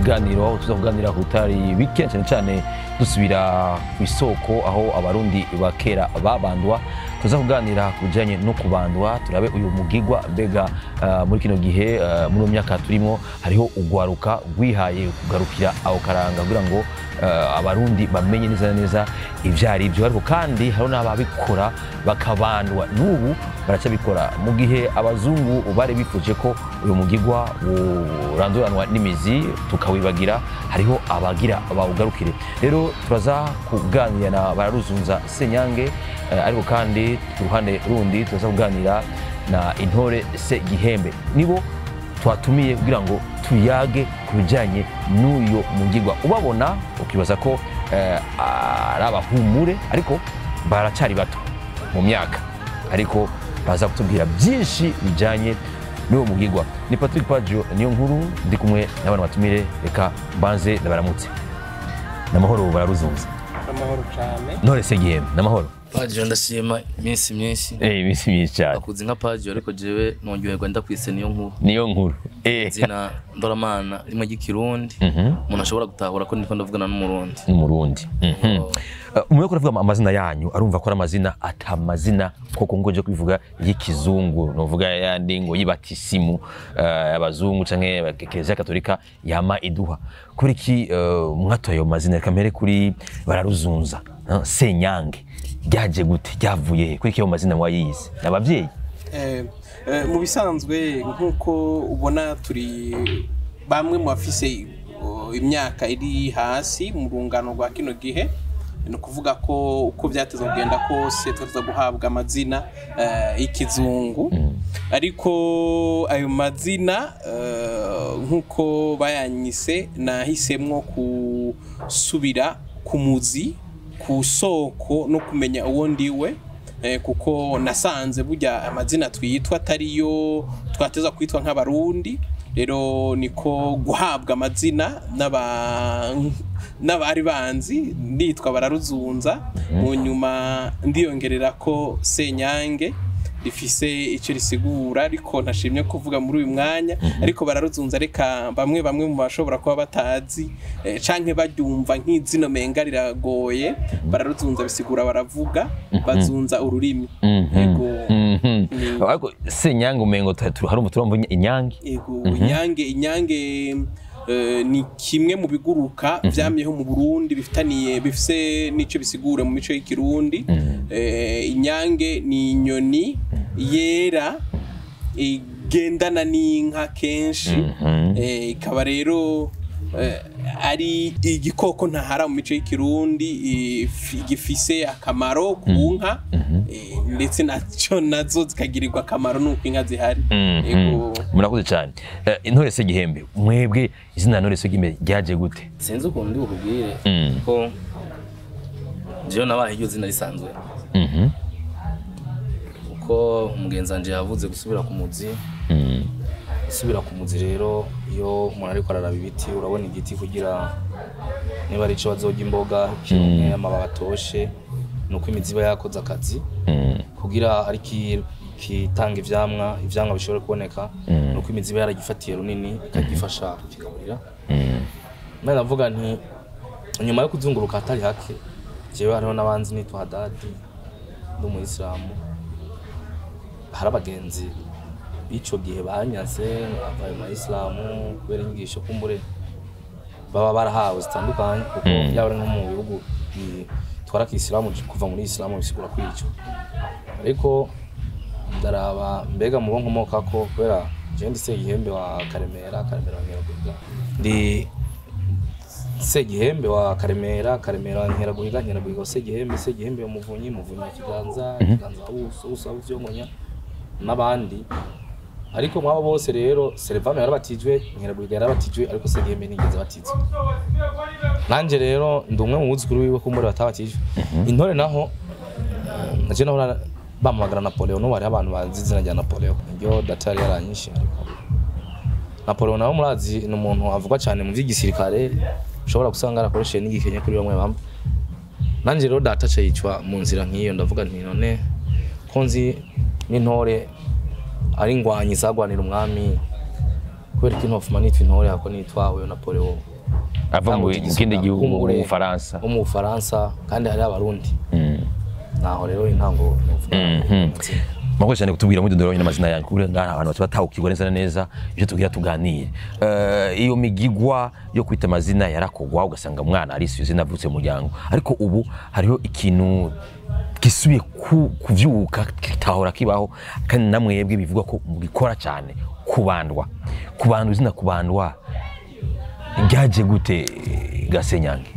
ikiganiro tuza kuganira kutari weekend cyane dusubira ku isoko aho abarundi bakera babandwa tuza kuganira kujanye no kubandwa turabe uyu mugigwa mbega muri kino gihe muri myaka turimo hariho ugwaruka gwihaye kugarukira aho karanga kugira ngo abarundi bamenye neza ivyari byo ariko kandi haro n'ababikora bakabandwa n'ubu baracabikora mu gihe abazungu bari bifuje ko uyu mugigwa uranduranwa n'imizi tukawibagira hariho abagira bawugarukire rero turaza kuganira na Bararuzunza Senyange ariko kandi uruhande rundi turaza kuganira na Intore Segihembe nibo twatumiye kugira ngo tuyage kubijanye n'uyo mugigwa ubabona ukibaza ko arabahumure ariko baracari bato mu myaka ariko baza kutubwira byinshi bijanye n'uwo mugigwa ni Patrick Pajo niyo nkuru ndi kumwe n'abantu batumire reka banze ndabaramutse namahoro Bararuzunza namahoro cyane Intore Segihembe namahoro Pajo ndashima iminsi myinshi iminsi myinshi cyane akuzi nka Pajo ariko jewe nongerwa ndakwise niyo nkuru zina Ndoramana rimwe ry'ikirundi umuntu ashobora gutahura ko ndiko ndavugana n'umurundi umwe ko ravuga amazina yanyu arumva ko amazina atamazina koko ngoje kwivuga y'ikizungu novuga yandi ngo yibatisimu abazungu canke Eklezia Katolika yama iduha kuri iki mwatoye ayo mazina kamere kuri Bararuzunza Senyange ryaje gute ryavuye kuri kiyo mazina mwayize nabavyeyi mu bisanzwe nkuko ubona turi bamwe mu bafise imyaka iri hasi mu rungano rwa kino gihe no kuvuga ko uko byateza kugenda kose tuza guhabwa amazina y'ikizungu ariko ayo mazina nkuko bayanyise nahisemwo kusubira ku muzi ku soko no kumenya uwo ndiwe kuko nasanze burya amazina twitwa atariyo twateza kwitwa nk'abarundi rero niko guhabwa amazina n'abari banzi nditwa Bararuzunza mu nyuma ndiyongerera ko Senyange rifise icyo risigura ariko ntashimye kuvuga muri uyu mwanya ariko Bararuzunza reka bamwe mu bashobora kuba batazi canke baryumva nk'izino menga riragoye Bararuzunza bisigura baravuga bazunza ururimi yego ariko Senyange umengo hari umuturambo inyange yego inyange ni kimwe mu biguruka vyamyeho mu Burundi bifise nico bisigura mu mico y'ikirundi inyange ni inyoni yera igendana n'inka kenshi ikaba rero ari igikoko ntahara mu mico y'ikirundi gifise akamaro ku nka ndetse nazo zikagirirwa akamaro nuko inka zihari murakoze cyane Intore Segihembe mwebwe izina Intore Segihembe ryaje gute sinzi ukuntu ndi bukubwire ko jewe nabaye iryo zina risanzwe uko umugenzanje yavuze gusubira ku muzi rero iyo umuntu ariko araraba ibiti urabona igiti kugira niba ari cyo bazoga imboga kimwe amababi atoshe nuko imiziba yakoze akazi kugira ari kitanga ivyamwa bishobora kuboneka nuko imiziba yaragifatiye runini ikagifasha kukigaburira nari navuga nti nyuma yo kuzunguruka atari hake jewe hariho n'abanzi nitwa Hadadi n'umuyisilamu hari abagenzi bico gihe banyaze abaye abayisilamu kubera inyigisho kumbure baba barahawe zitandukanye kuko yabari nko mu bihugu twara kisilamu kuva muri Islamu bisigura kwico ariko ndaraba mbega mu nkomoka ko kubera je ndi Segihembe wa Karemera wa Nkeraguhiga ndi Segihembe wa Karemera wa Nkeraguhiga Segihembe umuvunyi kiganza ubuso uvyongonya n'abandi ariko mwabo bose rero Servame yarabatijwe Nkeraguhiga yarabatijwe ariko Segihembe nigeze batizwe nanje rero ndumwe mu muzukuru wiwe ko muri batabatijwe Intore naho naje naho bamagara Napoleon no bari abantu bazizina rya Napoleon ryo datari yaranyishe ariko Napoleon naho murazi ni umuntu avugwa cyane mu by'igisirikare ushobora gusanga arakoresheje n'igikenya kuri bamwe bamwe nanje rero data cayicwa mu nzira nk'iyo ndavuga nti none ko nzi n'Intore ari ngwanyi zagwanira umwami kubera ko ntofuma nitwa Intore hako nitwa uyo Napoleon ava mu kindi gihugu mu Bufaransa mu Bufaransa kandi hari abarundi naho rero intango Mako cyane kutubwira mu ndoro n'amazina yanyu kugira ngana abantu batawukirwa neza neza ibyo tugira tuganiye iyo migigwa yo kwita amazina yarakogwa ugasanga umwana ari izina avutse mu muryango ariko ubu hariho ikintu gisubiye kuvyuka kitahora kibaho kandi namwebwe bivuga ko mugikora cyane kubandwa izina kubandwa ryaje gute Gasenyange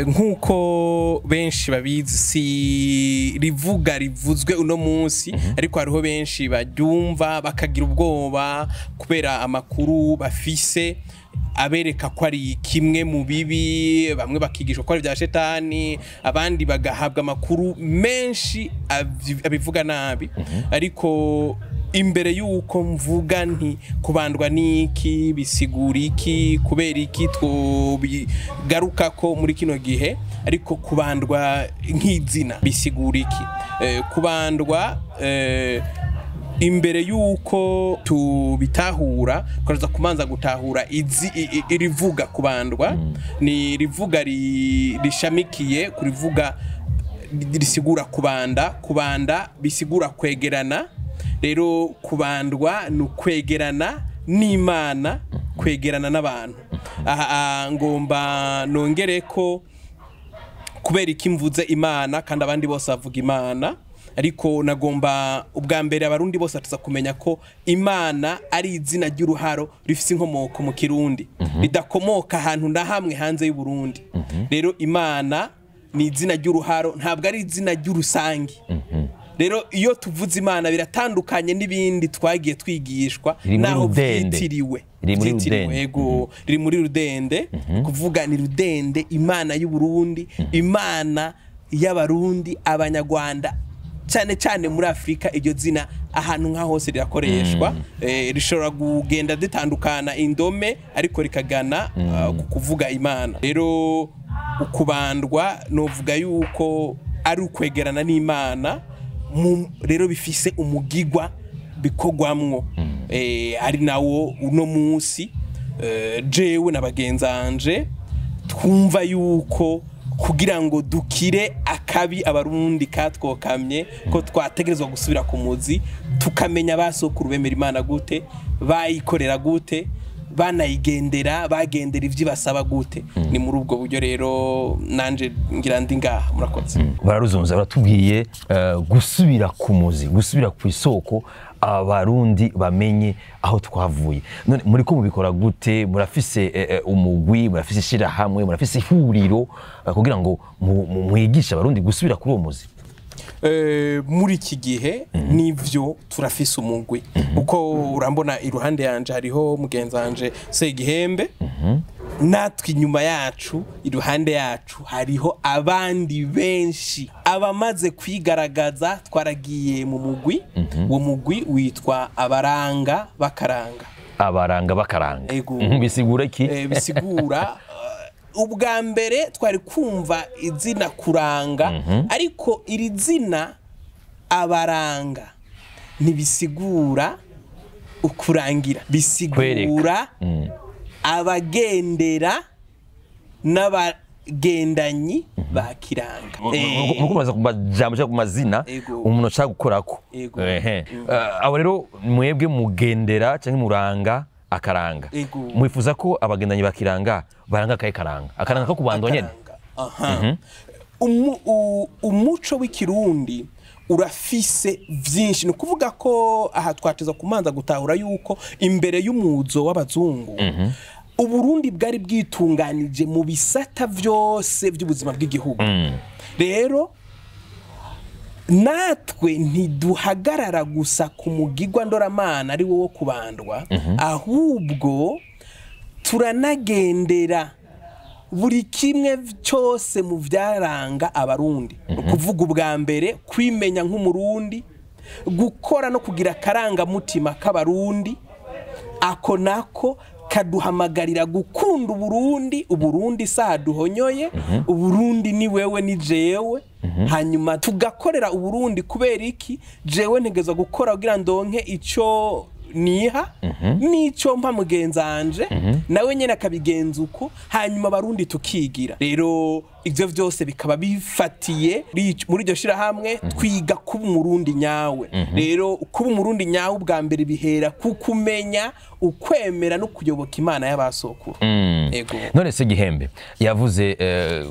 nkuko benshi babizi si rivuga rivuzwe uno munsi ariko hariho benshi baryumva bakagira ubwoba kubera amakuru bafise abereka ko ari kimwe mu bibi bamwe bakigishwa ko ari bya shetani abandi bagahabwa amakuru menshi abivuga nabi ariko imbere yuko mvuga nti kubandwa niki bisigura iki kubera iki twobigaruka ko muri kino gihe ariko kubandwa nk'izina bisigura iki kubandwa imbere yuko tubitahura twaza kumanza gutahura irivuga kubandwa ni rivuga rishamikiye kurivuga risigura kubanda bisigura kwegerana rero kubandwa ni ukwegerana n'Imana kwegerana n'abantu ngomba nongere ko kubera ikimvuze Imana kandi abandi bose bavuga Imana ariko nagomba ubwa mbere abarundi bose ataza kumenya ko Imana ari izina ry'uruharo rifise inkomoko mu Kirundi ridakomoka ahantu na hamwe hanze y'u Burundi rero Imana ni izina ry'uruharo ntabwo ari izina ry'urusangi rero iyo tuvuze Imana biratandukanye n'ibindi twagiye twigishwa naho vyitiriwe riri muri rudende kuvuga ni rudende Imana y'u Burundi Imana y'abarundi abanyarwanda cyane cyane muri Afrika iryo zina ahantu nka hose rirakoreshwa rishobora kugenda ditandukana indome ariko rikagana kuvuga Imana rero ukubandwa novuga yuko ari ukwegerana n'Imana rero bifise umugigwa bikogwamwo ari nawo uno munsi jewe nabagenzanje twumva yuko kugira ngo dukire akabi abarundi katwokamye ko twategerezwa gusubira ku muzi tukamenya basokuru bemera Imana gute bayikorera gute banayigendera bagendera ivyo basaba gute ni muri ubwo buryo rero nanje ngira ndi ngaha murakoze bararuzunza baratubwiye gusubira ku muzi gusubira ku isoko abarundi bamenye aho twavuye none muri ko mubikora gute murafise umugwi murafise shira hamwe murafise ihuriro kugira ngo mwigisha abarundi gusubira kuri uwo muzi muri iki gihe nivyo turafise umugwi uko urambona iruhande yanje hariho mugenzanje Segihembe natwe inyuma yacu iruhande yacu hariho abandi benshi abamaze kwigaragaza twaragiye mu mugwi uwo mugwi witwa abaranga bakaranga bisigura iki bisigura ubwa mbere twari kumva izina kuranga ariko iri zina abaranga ntibisigura ukurangira bisigura abagendera n'abagendanyi bakiranga mukumaza kumajambo ku mazina umuntu ashaka gukorako abo rero mwebwe mugendera cyangwa muranga akaranga mwifuza ko abagendanyi bakiranga baranga kaye akaranga ko kubandwa nyene umuco w'ikirundi urafise vyinshi no kuvuga ko aha twateza kumanza gutahura yuko imbere y'umuzo w'abazungu Uburundi bwari bwitunganije mu bisata vyose by'ubuzima bw'igihugu rero natwe ntiduhagarara gusa ku mugigwa ndoramana ari wo kubandwa ahubwo turanagendera buri kimwe cyose mu vyaranga abarundi kuvuga ubwa mbere kwimenya nk'umurundi gukora no kugira karanga mutima k'abarundi ako nako kaduhamagarira gukunda Uburundi saha duhonyoye Uburundi ni wewe ni jewe hanyuma tugakorera Uburundi kubera iki jewe ntegezwa gukora kugira ndonke ico niha nico mpa mugenzanje nawe nyene akabigenza uko hanyuma abarundi tukigira rero ivyo vyose bikaba bifatiye muri iryo shirahamwe twiga kuba umurundi nyawe rero kuba umurundi nyawe ubwa mbere bihera kukumenya ukwemera no kuyoboka imana y'abasokuru ego none se Gihembe yavuze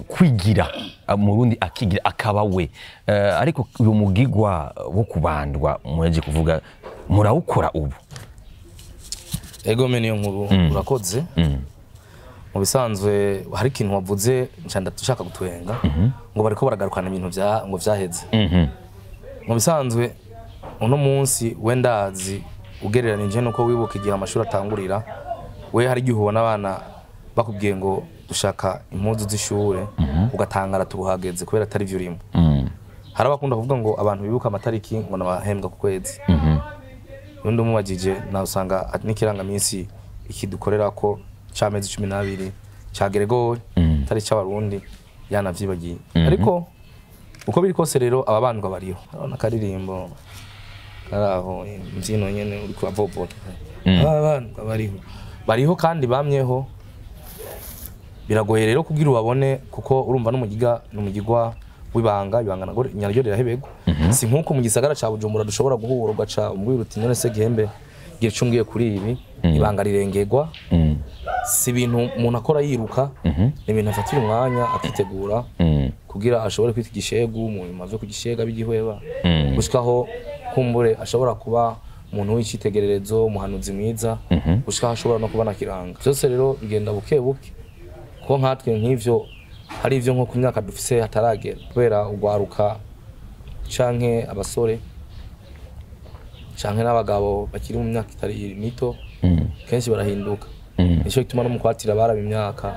kwigira umurundi akigira akaba we ariko uyu mugigwa wo kubandwa muheje kuvuga murawukora ubu ego mene yo nkuru urakoze mu bisanzwe hari ikintu wavuze ncanda dushaka gutwenga ngo bariko baragarukana ibintu ngo vyaheze mu bisanzwe uno munsi wendazi ugereranije nuko wibuka igihe amashuri atangurira we hari igihe ubona abana bakubwiye ngo dushaka impuzu z'ishure ugatangara tubuhageze kubera atari vyo urimo hari abakunda kuvuga ngo abantu bibuka amatariki ngo nabahembwa ku kwezi nundi umubajije na usanga n'ikirangaminsi ikidukorera ko camezi 12 ca Gregori tari c'abarundi yanavyibagiye ariko uko biri kose rero aba bandwa bariho urabona karirimbo karaho imbyino nyene uri kuravobota aba bandwa bariho kandi bamyeho biragoye rero kugira ubabone kuko urumva n'umugigwa wibanga nyaryo rirahebego si nkuko mu gisagara ca Bujumbura dushobora guhura ugaca umbwira uti none se Gihembe gihe cungiye kuri ibi ibanga rirengerwa si ibintu umuntu akora yiruka ni ibintu afatira umwanya akitegura kugira ashobore kwita igishegu mu mave ku gishega bigihweba gushikaho kumbure ashobora kuba umuntu w'icitegererezo umuhanuzi mwiza gushikaho ashobora no kubona kiranga byose rero bigenda buke buke ko nkatwe nk'ivyo hari ivyo nko ku myaka dufise hataragera kubera ugwaruka canke abasore canke n'abagabo bakiri mu myaka itari mito kenshi barahinduka nico gituma no mu kwatira baraba imyaka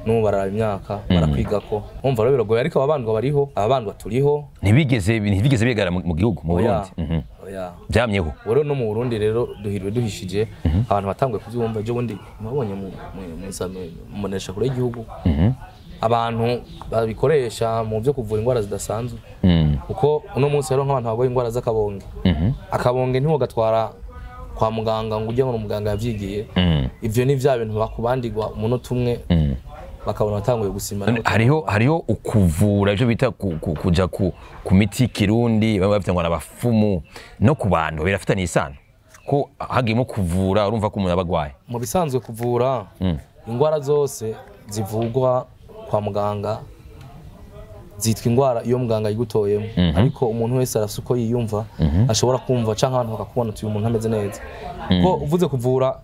no baraba imyaka barakwigako umva rero biragoye ariko ababandwa bariho ababandwa turiho ntibigeze bigara mu gihugu mu Burundi byamyeho rero no mu Burundi rero duhirwe duhishije abantu batangwe kuvyumva ejo bundi mabonye mu munesha kure y'igihugu abantu babikoresha mu byo kuvura indwara zidasanzwe uko uno munsi rero nk'abantu bagoye indwara z'akabonge akabonge ntiwo gatwara kwa muganga ngo ujye ngo umuganga yavyigiye ivyo ni vya bintu bakubandirwa umunota umwe bakabona batanguye gusimana hariho ukuvura ivyo bita kuja ku miti kirundi bamwe bafite ngo nabafumu no ku bantu birafitanye isano ko hagimo kuvura urumva ko umuntu abagwaye mu bisanzwe kuvura indwara zose zivugwa kwa muganga zitwa indwara iyo muganga yigutoyemo ariko umuntu wese arafite uko yiyumva ashobora kumva canke abantu bakakubona uyu muntu ameze neza ko uvuze kuvura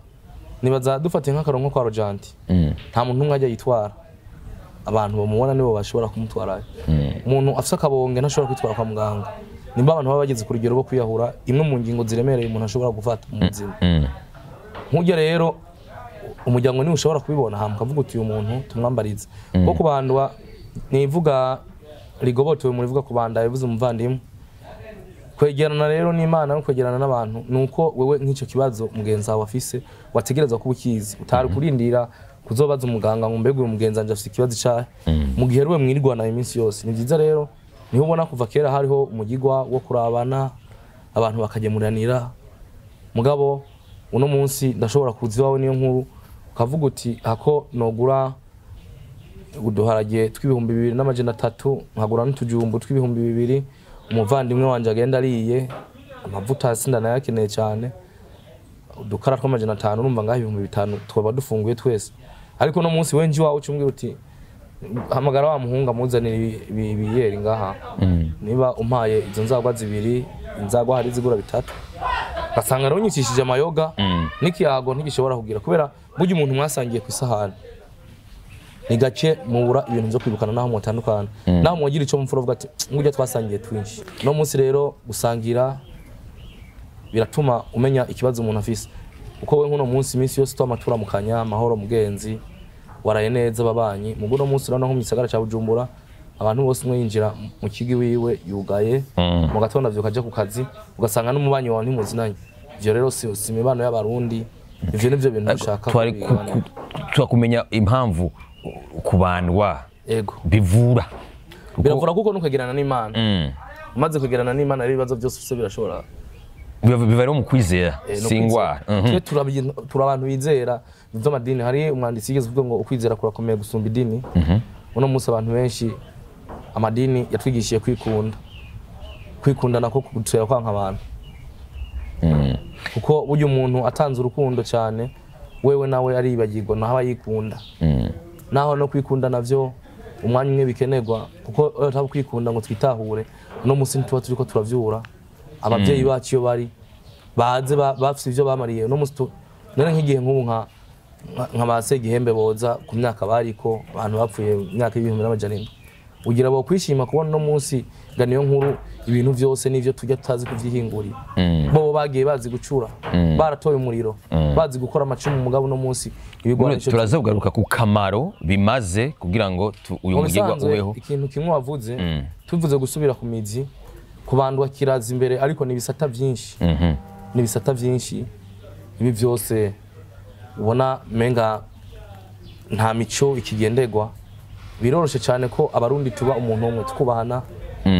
nibaza dufate nk'akaronko kwa Rojanti nta muntu umwe ajya yitwara abantu bamubona nibo bashobora kumutwara umuntu afite akabonge ntashobora kwitwara kwa muganga nimba abantu baba bageze ku rugero rwo kwiyahura imwe mu ngingo ziremereye umuntu ashobora gufata mu buzima nk'ujya rero umuryango ni ushobora kubibona hamwe kavuga uti uyu muntu tumwambarize ko kubandwa nivuga rigobotowe muri vuga kubanda bivuze umuvandimwe kwegerana rero n'Imana no kwegerana n'abantu nuko wewe nk'icyo kibazo mugenza wawe afise wategereza kuba ukizi utari kurindira kuzobaza umuganga ngo mbega uyu mugenza anje afise ikibazo cyahe mu gihe ruwe mwirwana iminsi yose ni byiza rero niho ubona kuva kera hariho umugigwa wo kurabana abantu bakagemuranira mugabo uno munsi ndashobora kuzi wawe niyo nkuru ukavuga uti hako nogura uduharage tw'ibihumbi 2,300 nkagura n'utujumbu tw'ibihumbi 2,000 umuvandimwe wanje agenda ariye amavuta asinda nayo akeneye cyane udukara tw'amajana 5 urumva ngaho 5,000 twaba dufunguye twese ariko no munsi wenji wawe ucumbwira uti hamagara wa muhunga muzanira ibiyeri ngaha niba umpaye izo nzagwa zibiri inzagwa hari zigura 3 basanga runyikishije amayoga n'ikiyago ntigishobora kugira kubera burya umuntu mwasangiye ku isahani ni gace mubura ibintu byo kwibukana naho mutandukana naho mugira ico mfuro vuga ati ngujya twasangiye twinshi no munsi rero gusangira biratuma umenya ikibazo umuntu afise uko we nkuno munsi iminsi yose twamatura mukanya amahoro mugenzi waraye neza babanyi muguno munsi rano nko mu gisagara ca Bujumbura abantu bose umwe yinjira mu kigi wiwe yugaye mu gatondo vyukaje ku kazi ugasanga n'umubanyi wawe ntimuzinanye ivyo rero si imibano y'abarundi ivyo nivyo bintu dushaka twakumenya impamvu kubandwa ego bivura biravura kuko nukegerana n'Imana maze kugerana n'Imana rero ibibazo byose ufite birashobora biva rero mu kwizera singwara twe turabantu bizera ivyo madini hari umwanditsi yigeze uvuga ngo ukwizera kurakomeye gusumba idini uno munsi abantu benshi amadini yatwigishije kwikunda nako kugutera kwanka abantu kuko burya umuntu atanze urukundo cyane wewe nawe aribagirwa naho yikunda naho no kwikunda navyo umwanya umwe bikenerwa kuko utaba kwikunda ngo twitahure no munsi ntituba turiko turavyura abavyeyi bacu iyo bari baze bafite ivyo bamariye no munsi none nk'igihe nk'ubu nka base gihembe boza ku myaka bariko abantu bapfuye myaka y'ibihumbi n'amajana ugira bo kwishima kubona no munsi ganiyo nkuru ibintu vyose nivyo tujya tutazi kuvyihingurira bo bagiye bazi gucura baratoye umuriro bazi gukora amacumu mugabo no munsi ibigwanisho turaza kugaruka ku kamaro bimaze kugira ngo uyu mugigwa ubeho ikintu kimwe wavuze tuvuze gusubira ku mizi kubandwa kiraza imbere ariko nibisata byinshi nibisata byinshi ibi byose ubona menga nta mico ikigendegwa biroroshe cyane ko abarundi tuba umuntu umwe tukubahana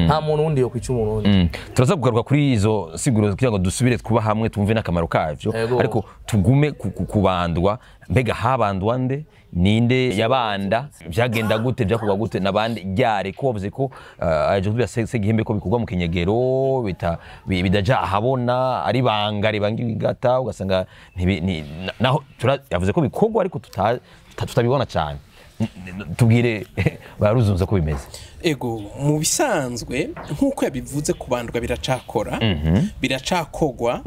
nta muntu wundi yo kwica umuntu wundi turaza kugaruka kuri izo siguro kugira ngo dusubire kuba hamwe tumve n'akamaro kavyo ariko tugume kubandwa mbega habandwa nde ninde yabanda byagenda gute byakugwa gute nabandi ryare ko wavuze ko aje kubya Segihembe ko bikugwa mu kinyegero bidaja ahabona ari bangari bangigata ugasanga naho yavuze ko bikogwa ariko tutabibona cyane tubwire baruzunza ko bimeze ego mu bisanzwe nkuko yabivuze kubandwa biracakora biracakogwa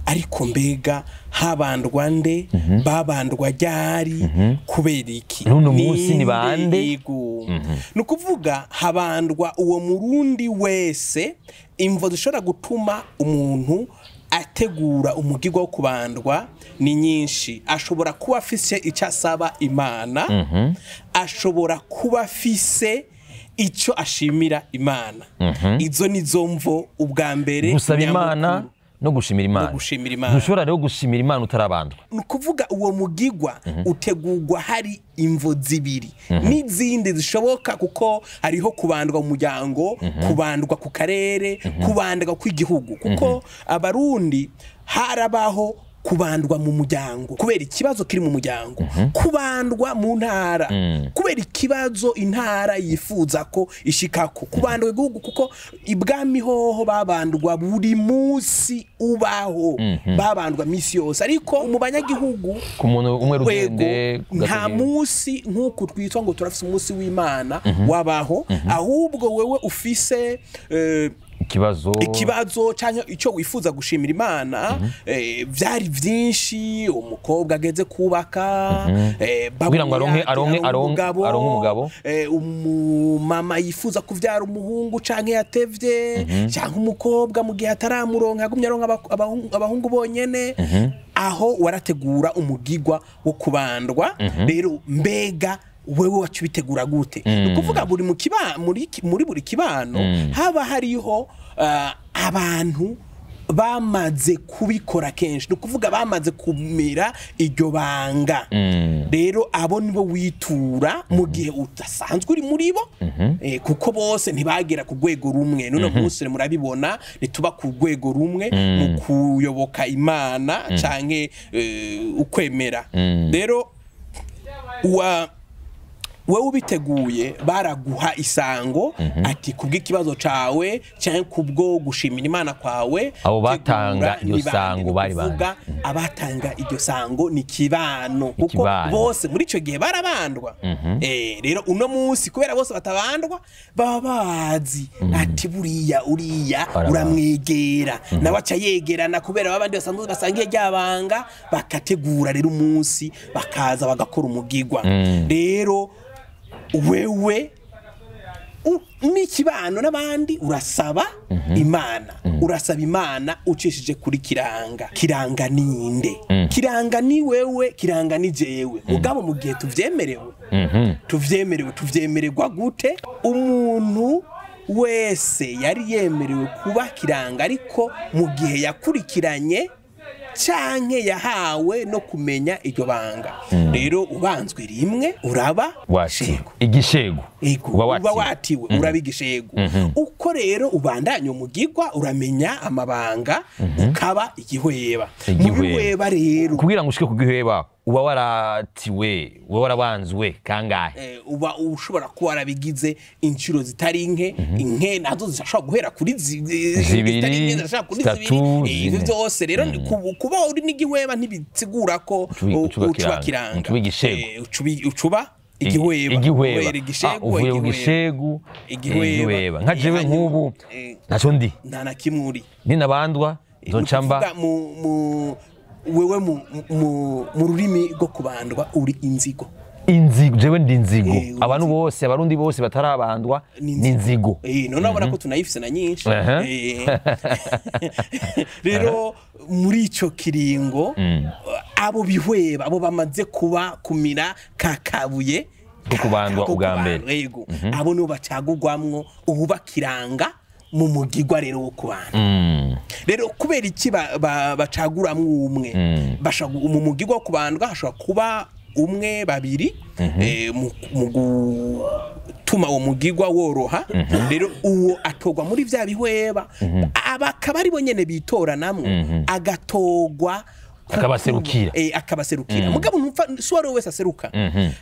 ariko mbega habandwa nde babandwa ryari kubera iki none munsi ni bande nukuvuga habandwa uwo murundi wese imvo zishobora gutuma umuntu ategura umugigwa wo kubandwa ni nyinshi ashobora kuba afise icyo asaba Imana ashobora kuba afise icyo ashimira Imana izo nizo mvo ubwa mbere gusaba Imana no gushimira Imana dushobora rero gushimira Imana utarabandwa nukuvuga uwo mugigwa utegurwa hari imvo zibiri n'izindi zishoboka kuko hariho kubandwa mu muryango kubandwa ku karere kubandwa kw'igihugu kuko abarundi harabaho kubandwa mu muryango kubera ikibazo kiri mu muryango kubandwa mu ntara kubera ikibazo intara yifuza ko ishikako kubandwa igihugu kuko ibwami hoho babandwa buri munsi ubaho babandwa misi yose ariko mu banyagihugu ku muntu umwe rugende nta munsi nk'uko twitwa ngo turafise umunsi w'Imana wabaho ahubwo wewe ufise ikibazo cyangwa icyo wifuza gushimira Imana byari byinshi umukobwa ageze kubaka kugira ngo aronke umugabo umumama yifuza kuvyara umuhungu canke yatevye cyangwa umukobwa mu gihe ataramuronka yagumye aronka abahungu bonyene aho warategura umugigwa wo kubandwa rero mbega wewe wacu bitegura gute nukuvuga muri buri kibano haba hariho abantu bamaze kubikora kenshi nukuvuga bamaze kumira iryo banga rero abo nibo witura mu gihe utasanzwe uri muri bo kuko bose ntibagera ku rwego rumwe none munsi murabibona nituba ku rwego rumwe mu kuyoboka Imana canke ukwemera rero wewe ubiteguye baraguha isango ati kubw'ikibazo cawe cyangwa kubwo gushimira Imana kwawe abo batanga iyo sango bari banga abatanga iryo sango ni kibano kuko bose muri ico gihe barabandwa rero uno munsi kubera bose batabandwa babazi ati buriya uramwegera nawe aca yegerana kubera babandi basanzwe basangiye ryabanga bakategura rero umunsi bakaza bagakora umugigwa rero wewe n'ikibano n'abandi urasaba Imana urasaba Imana ucishije kuri kiranga ninde kiranga ni wewe kiranga ni jewe mugabo mu gihe tuvyemererwa gute umuntu wese yari yemerewe kuba kiranga ariko mu gihe yakurikiranye canke yahawe no kumenya iryo banga rero ubanzwe rimwe uraba shegu igishegu uba watiwe uraba igishegu uko rero ubandanya umugigwa uramenya amabanga ukaba igihweba mu bihweba rero kugira ngo ushike ku gihweba uba waratiwe uba warabanzwe kangahe uba ushobora kuba warabigize inshuro zitari nke nazo zishobora guhera kuri zibiri zitatu ibi byose rero kuba uri n'igihweba ntibitsigura ko ucuba kiranga ucuba igihweba uvuye ku gishegu igihweba nka jewe nk'ubu naco ndi nta na kimwe uri ni nabandwa nzocamba wewe mu rurimi rwo kubandwa uri inzigo jewe ndi inzigo abantu bose abarundi bose batarabandwa ni inzigo none abona ko tunayifise na nyinshi rero muri ico kiringo abo bihweba abo bamaze kuba kumira kakabuye kubandwa ubwa mbere abo nibo bacagurwamwo ubakiranga mu mugigwa rero wo kubandwa rero kubera iki bacaguramwo umwe mu mugigwa wo kubandwa hashobora kuba umwe babiri mu gutuma uwo mugigwa woroha rero uwo atogwa muri vya bihweba abakaba ari bo nyene bitoranamwo agatogwa akabaserukira mugabo ntupfa suwaro wese aseruka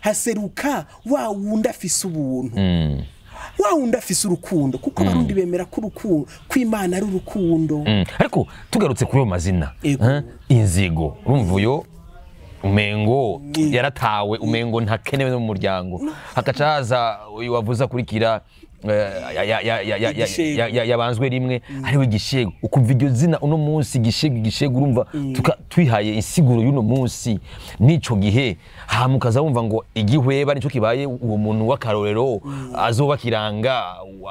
haseruka wa wundi afise ubuntu wa wundi afise urukundo kuko abarundi bemera ko urukundo kw'Imana ari urukundo ariko tugarutse kuri yo mazina inzigo urumva uyo umengo yaratawe umengo ntakenewe no mu muryango hakaca haza uyu wavuza kurikira yabanzwe rimwe ariwe igishego ukumva iryo zina uno munsi igishego urumva twihaye insiguro y'uno munsi nico gihe hamukaza wumva ngo igihweba nico kibaye uwo muntu w'akarorero azoba kiranga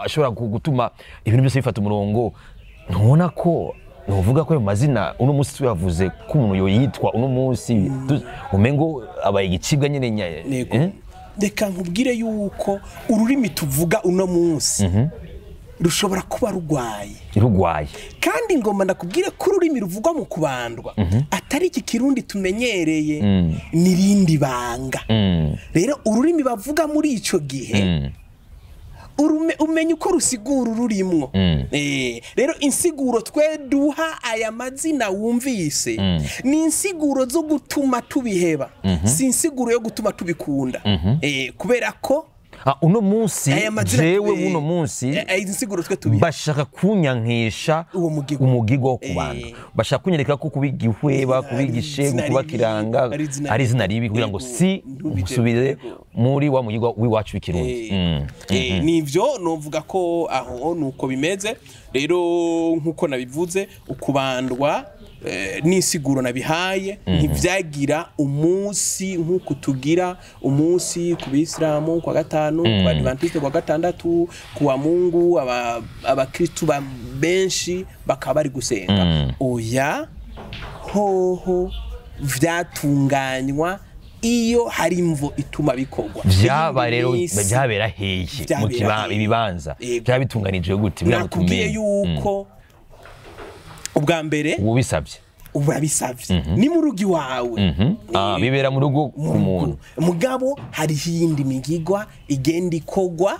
ashobora gutuma ibintu byose bifata umurongo ntubona ko nuvuga ko ayo mazina uno munsi tuyavuze ko umuntu yoyitwa uno munsi umengo abaye igicibwa nyene reka nkubwire yuko ururimi tuvuga uno munsi rushobora kuba rugwaye kandi ngomba ndakubwire ko ururimi ruvugwa mu kubandwa atari iki kirundi tumenyereye n'irindi banga rero ururimi bavuga muri ico gihe umenya uko rusigura ururimwo rero insiguro twe duha aya mazina wumvise ni insiguro zo gutuma tubiheba si insiguro yo gutuma tubikunda kubera ko uno munsi jewe uno munsi bashaka kunyankisha umugigwa wo kubandwa bashaka kunyereka ko kubigihweba kubigishego kubakiranga ari izina ribi kugira ngo si usubire muri wa mugigwa w'iwacu w'ikirundi nivyo novuga ko aho nuko bimeze rero nkuko nabivuze ukubandwa nisiguro nabihaye ntivyagira umunsi nkuko tugira umunsi ku Bisilamu kwa gatanu kwa Adventiste kwa gatandatu kuwa Mungu abakristu benshi bakaba bari gusenga oya hoho vyatunganywa iyo hari imvo ituma bikogwa vyaba rero byabera hehe mu ibibanza byabitunganije gute biramutumiye yuko ubwa mbere ubisabye urabisavye ni mu rugi wawe bibera mu rugo ku muntu mugabo hari yindi migigwa igenda ikogwa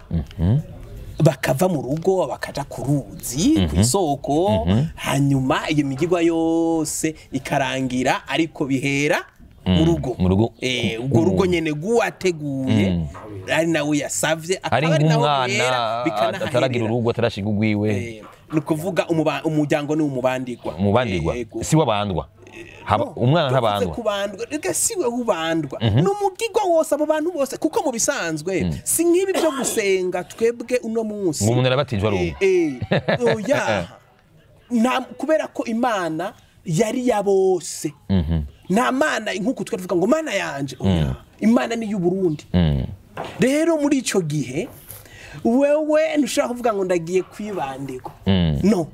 bakava mu rugo bakaja ku ruzi ku isoko hanyuma iyo migigwa yose ikarangira ariko bihera mu rugo ubwo rugo nyene guwateguye ari nawe yasavye akaba ari naho bikana ataragira urugo atarashiga ugwiwe nukuvuga umuryango ni umubandirwa si wabandwa umwana ntabandwa kubandwa rega siwe ubandwa numugigwa wose abo bantu bose kuko mu bisanzwe si nkibi byo gusenga twebwe uno munsi umuntu arabatijwe ari oya na kubera ko Imana yari ya bose nta mana nkuko twavuga ngo mana yanje Imana ni y'u Burundi rero muri ico gihe wewe ntushaka kuvuga ngo ndagiye kwibandirwa no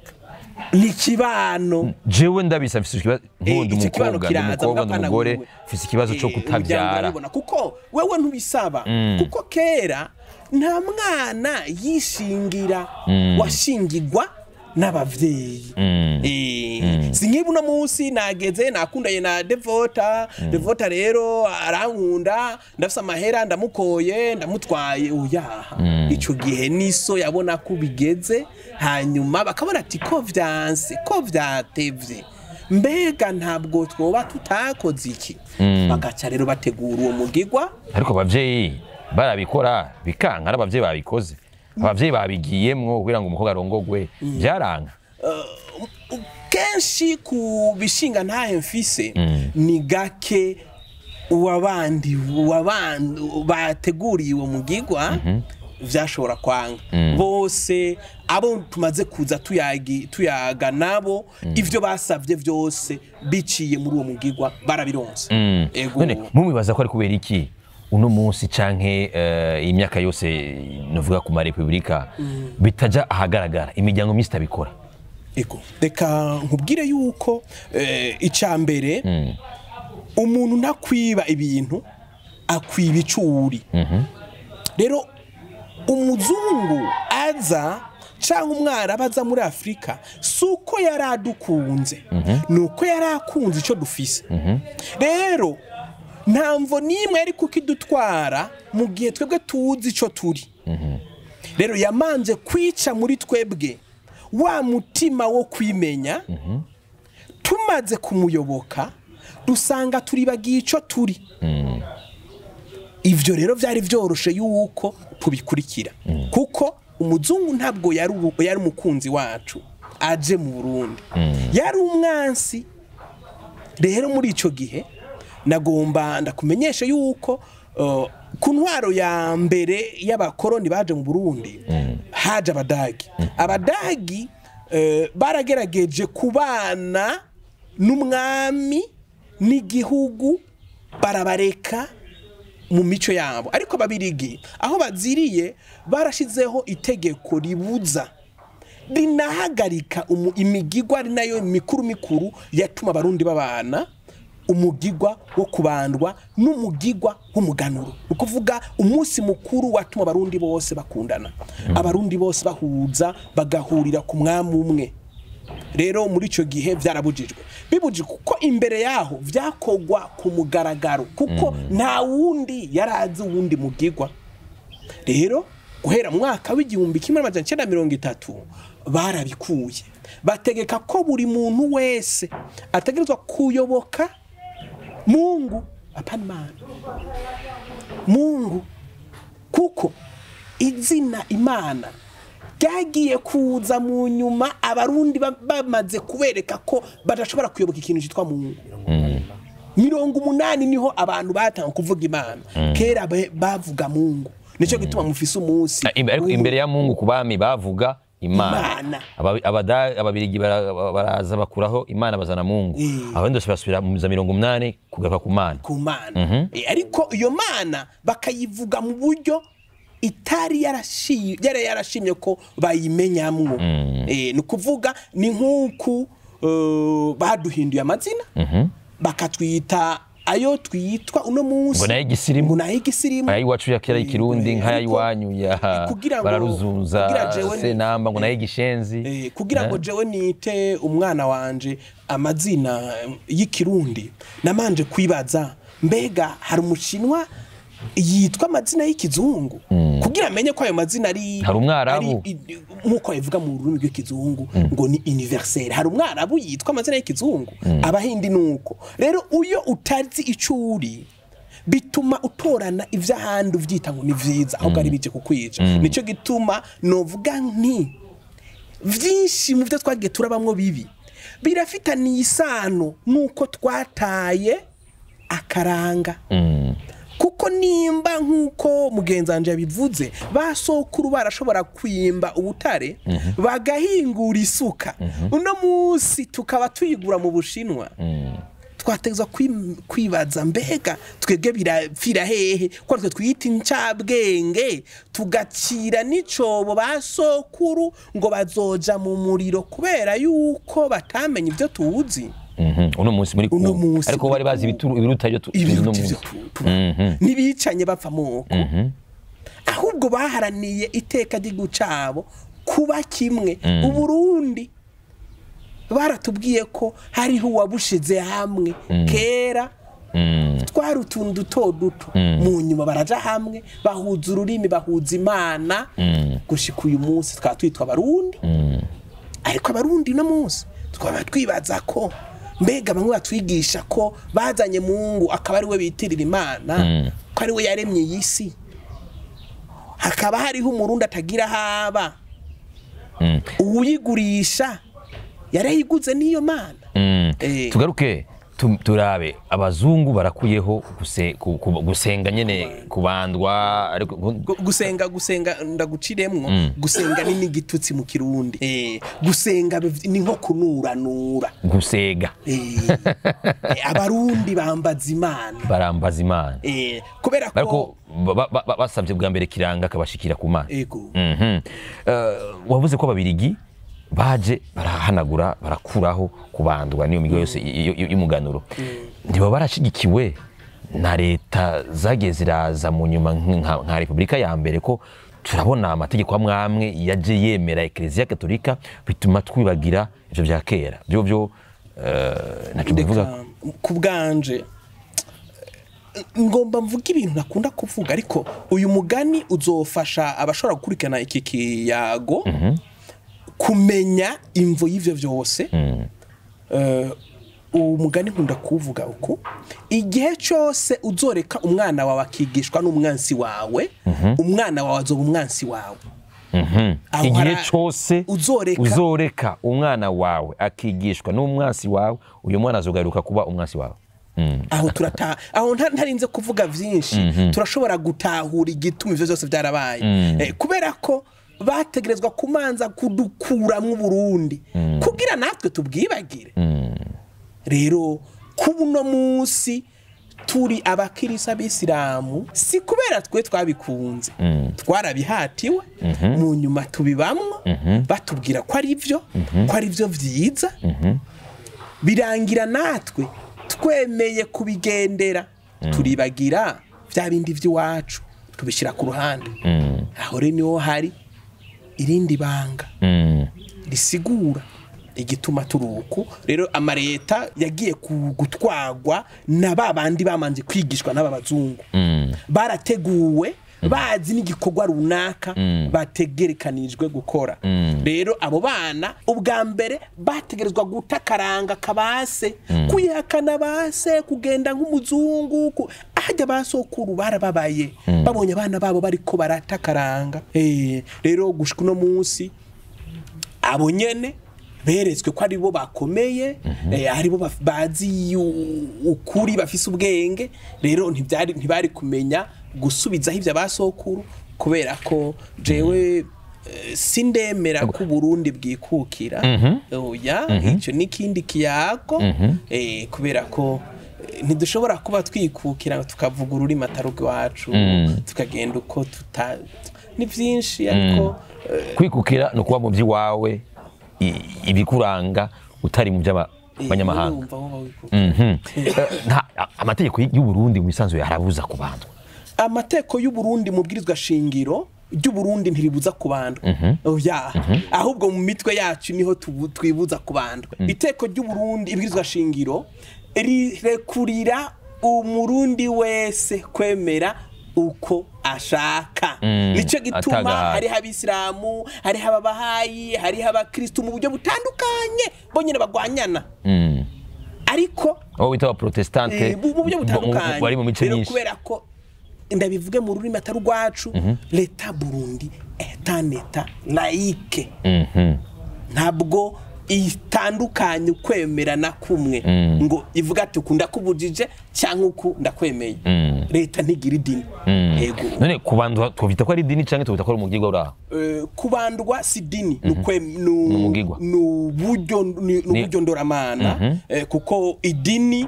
ni kibano jewe ndabisa mfise ikibazo n'umukobwa n'umugore mfise ikibazo cyo kutabyara kuko wewe ntubisaba kuko kera nta mwana yishingira washingirwa n'abavyeyi si nk'ibu uno munsi nageze nakundanye na Devota rero arankunda ndafise amahera ndamukoye ndamutwaye uyaha ico gihe niso yabona ko bigeze hanyuma bakabona ati ko vyanse ko vyatevye mbega ntabwo twoba tutakoze iki bagaca rero bategura uwo mugigwa ariko abavyeyi barabikora bikanka n'abavyeyi babikoze abavyeyi babigiyemwo kugira ngo umukobwa arongogwe byaranka kenshi ku bishinga ntahe mfise ni gake uwabandi bateguriye uwo mugigwa vyashobora kwanga bose abo tumaze kuza tuyaga nabo ivyo basavye vyose biciye muri uwo mugigwa barabironse none mumibaza ko ari kubera iki uno munsi canke imyaka yose novuga ku ma republika bitaja ahagaragara imiryango myinshi tabikora reka nkubwire yuko icambere umuntu ntakwiba ibintu akwiba icuri rero umuzungu aza canke umwarabu aza muri Afrika suko yaradukunze nuko yarakunze ico dufise rero ntamvo nimwe yari kukidutwara mu gihe twebwe tuzi ico turi rero yamanje kwica muri twebwe wa mutima wo kwimenya tumaze kumuyoboka dusanga turibagiye ico turi ivyo rero vyari vyoroshe yuko tubikurikira kuko umuzungu ntabwo yari umukunzi wacu aje mu Burundi yari umwansi rero muri ico gihe nagomba ndakumenyesha yuko ku ntwaro ya mbere y'abakoroni baje mu Burundi haje abadagi baragerageje kubana n'umwami n'igihugu barabareka mu mico yabo ariko babirigi aho baziriye barashizeho itegeko ribuza rinahagarika imigigwa ari nayo mikuru yatuma abarundi babana umugigwa wo kubandwa n'umugigwa w'umuganuro ukuvuga umunsi mukuru watuma abarundi bose bakundana abarundi bose bahuza bagahurira ku mwami umwe rero muri ico gihe vyarabujijwe bibujije kuko imbere yaho vyakogwa ku mugaragaro kuko nta wundi yarazi uwundi mugigwa rero guhera mwaka w'igihumbi 1930 barabikuye bategeka ko buri muntu wese ategerezwa kuyoboka Mungu apana Imana Mungu kuko izina Imana ryagiye kuza mu nyuma abarundi bamaze kubereka ko badashobora kuyoboka ikintu cyitwa Mungu 80 niho abantu batanga kuvuga Imana kera bavuga Mungu nico gituma mufise umunsi imbere ya Mungu kubami bavuga Imana ababirigi baraza bakuraho Imana bazana Mungu abandi basubira mu 80 kugaruka ku Mana ariko iyo Mana bakayivuga mu buryo itari yarashimye ko bayimenyamwo ni kuvuga ni nk'uku baduhinduye amazina bakatwita ayo twitwa uno munsi ngo naye igisirimu ayi wacu ya kera ikirundi nkaya iwanyu ya bararuzunza senamba ngo naye igishenzi kugira ngo jewe nite umwana wanje amazina y'ikirundi namanje kwibaza mbega hari umushinwa yitwa amazina y'ikizungu kugira amenye ko ayo mazina ari hari umwarabu nkuko bivuga mu rurimi rw'ikizungu ngo ni universel hari umwarabu yitwa amazina y'ikizungu abahindi nuko rero uyo utazi icuri bituma utorana ivy'ahandi uvyita ngo ni vyiza aho gari bije kukwica nico gituma novuga nti vyinshi mu byo twagiye turabamwo bibi birafitaniye isano nuko twataye akaranga kuko nimba nkuko mugenzanje yabivuze basokuru barashobora kwimba ubutare bagahingura isuka uno munsi tukaba tuyigura mu Bushinwa twategezwa kwibaza mbega twebwe birapfira hehe ko twe twita incabwenge tugacira n'icobo basokuru ngo bazoja mu muriro kubera yuko batamenye ibyo tuzi uno munsi muri ku ariko bari bazi ibiruta byo tuno munsi nibicanye bapfa moko ahubwo baharaniye iteka ry'igucabo kuba kimwe Uburundi baratubwiye ko hariho uwabushize hamwe kera twari utuntu duto duto mu nyuma baraja hamwe bahuza ururimi bahuza Imana gushika uyu munsi twaba twitwa Abarundi ariko Abarundi no munsi twaba twibaza ko mbega bamwe batwigisha ko bazanye Mungu akaba ari we bitirira Imana ko ari we yaremye iy'isi hakaba hariho umurundi atagira haba uwuyigurisha yarayiguze n'iyo Mana tugaruke turabe abazungu barakuyeho gusenga nyene kubandwa ariko gusenga ndaguciremwo gusenga ni n'igitutsi mu Kirundi gusenga ni nko kunuranura gusega Abarundi bambaza Imana kubera ko basabye bwa mbere kiranga kabashikira ku Mana yego wavuze ko Ababirigi baje barahanagura barakuraho kubandwa niyo migo yose y'umuganuro ndibo barashigikiwe na leta zageze ziraza mu nyuma nka Republika ya mbere ko turabona amategeko amwe yaje yemera Ecclesia Katolika bituma twibagira ivyo bya kera byo naco bivuga ku bwanje ngomba mvuga ibintu nakunda kuvuga ariko uyu mugani uzofasha abashobora gukurikirana iki kiyago kumenya imvo y'ivyo vyose umugani nkunda kuvuga uko igihe cyose uzoreka umwana wawe akigishwa n'umwansi wawe umwana wawe azoba umwansi wawe igihe cyose uzoreka umwana wawe akigishwa n'umwansi wawe uyu mwana azogaruka kuba umwansi wawe aho ntarinze kuvuga vyinshi turashobora gutahura igituma ivyo byose byarabaye kubera ko bategerezwa kumanza kudukuramwo Burundi kugira natwe tubwibagire rero kubuno munsi turi abakirisa b'Isilamu si kubera twe twabikunze twarabihatiwe mu nyuma tubibamwo batubwira ko ari byo vyiza birangira natwe twemeye kubigendera turibagira vya bindi vy'iwacu tubishira ku ruhande aho rero niho hari irindi banga risigura igituma turuku rero amareta yagiye gutwagwa na babandi bamanje kwigishwa n'abazungu barateguwe bazi n'igikorwa runaka bategerekanijwe gukora rero abo bana ubwa mbere bategerezwa gutakaranga kabase kuyihakana base kugenda nk'umuzungu ahajya basokuru barababaye babonye abana babo bariko baratakaranga rero gushika no munsi abo nyene beretswe ko ari bo bakomeye ari bo bazi ukuri bafise ubwenge rero ntibari kumenya gusubizaho ivyo basokuru kubera ko jewe sindemera ko Burundi bwikukira oya icyo nikindi kiyago kubera ko ntidushobora kuba twikukira tukavuga ururimi atari rwacu tukagenda uko ni byinshi ariko kwikukira no kuba mu by'iwawe ibikuranga utari mu by'abanyamahanga amategeko y'u Burundi mu bisanzwe yarabuza kubandwa amateko y'u Burundi mu bwirizwa shingiro ry'u Burundi ntiribuza kubandwa oya ahubwo mu mitwe yacu niho twibuza kubandwa iteko ry'u Burundi ibwirizwa shingiro rirekurira umurundi wese kwemera uko ashaka nico gituma hari abisilamu hari ababahayi hari abakristo mu buryo butandukanye bonyene bagwanyana ariko wita protestante mu buryo butandukanye bari mu mice myinshi kubera ko ndabivuge mu rurimi atari rwacu leta Burundi est un état laïque ntabwo itandukanye kwemera na kumwe ngo ivuga ati ukunda kubujije cyangwa uku ndakwemeye leta ntigira idini yego none kubandwa twita ko ari idini cyangwa twita ko ari umugirwa uraho kubandwa si dini n'uburyo ndoramana kuko idini